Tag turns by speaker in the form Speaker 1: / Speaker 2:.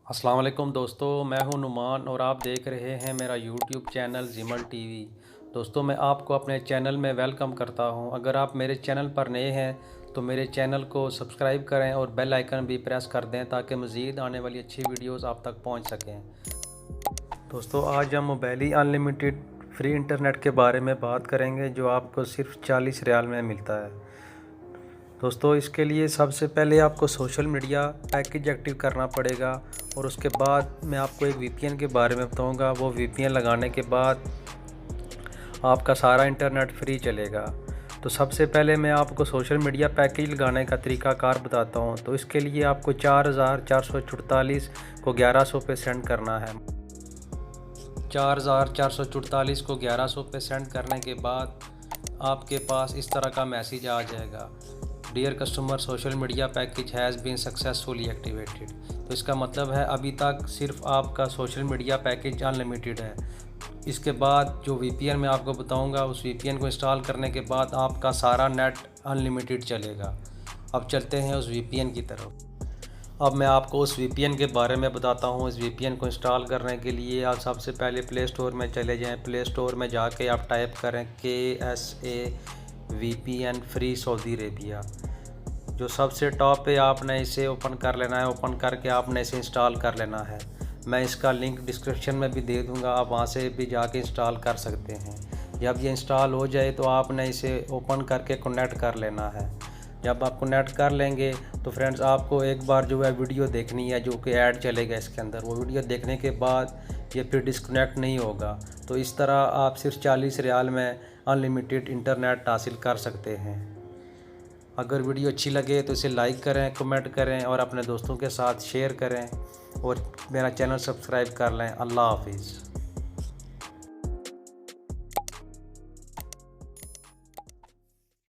Speaker 1: अस्सलाम वालेकुम दोस्तों, मैं हूं नुमान और आप देख रहे हैं मेरा यूट्यूब चैनल जिमल टीवी। दोस्तों, मैं आपको अपने चैनल में वेलकम करता हूं। अगर आप मेरे चैनल पर नए हैं तो मेरे चैनल को सब्सक्राइब करें और बेल आइकन भी प्रेस कर दें ताकि मज़ीद आने वाली अच्छी वीडियोस आप तक पहुंच सकें। दोस्तों, आज हम मोबाइली अनलिमिटेड फ्री इंटरनेट के बारे में बात करेंगे जो आपको सिर्फ 40 रियाल में मिलता है। दोस्तों, इसके लिए सबसे पहले आपको सोशल मीडिया पैकेज एक्टिव करना पड़ेगा और उसके बाद मैं आपको एक वीपीएन के बारे में बताऊंगा। वो वीपीएन लगाने के बाद आपका सारा इंटरनेट फ्री चलेगा। तो सबसे पहले मैं आपको सोशल मीडिया पैकेज लगाने का तरीकाकार बताता हूं। तो इसके लिए आपको 4444 को 1100 पे सेंड करना है। 4444 को 1100 पे सेंड करने के बाद आपके पास इस तरह का मैसेज आ जाएगा, dear customer social media package has been successfully activated. तो इसका मतलब है अभी तक सिर्फ आपका सोशल मीडिया पैकेज अनलिमिटेड है। इसके बाद जो वीपीएन मैं आपको बताऊंगा, उस वीपीएन को इंस्टॉल करने के बाद आपका सारा नेट अनलिमिटेड चलेगा। अब चलते हैं उस वीपीएन की तरफ। अब मैं आपको उस वीपीएन के बारे में बताता हूँ। इस वीपीएन को इंस्टॉल करने के लिए आप सबसे पहले प्ले स्टोर में चले जाएं। प्ले स्टोर में जाके आप टाइप करें KSA VPN free Saudi Arabia. जो सबसे टॉप पे आपने इसे ओपन कर लेना है। ओपन करके आपने इसे इंस्टॉल कर लेना है। मैं इसका लिंक डिस्क्रिप्शन में भी दे दूंगा, आप वहाँ से भी जाके इंस्टॉल कर सकते हैं। जब ये इंस्टॉल हो जाए तो आपने इसे ओपन करके कनेक्ट कर लेना है। जब आप कनेक्ट कर लेंगे तो फ्रेंड्स आपको एक बार जो है वीडियो देखनी है, जो कि ऐड चलेगा इसके अंदर। वो वीडियो देखने के बाद ये फिर डिस्कनेक्ट नहीं होगा। तो इस तरह आप सिर्फ 40 रियाल में अनलिमिटेड इंटरनेट हासिल कर सकते हैं। अगर वीडियो अच्छी लगे तो इसे लाइक करें, कमेंट करें और अपने दोस्तों के साथ शेयर करें और मेरा चैनल सब्सक्राइब कर लें। अल्लाह हाफिज़।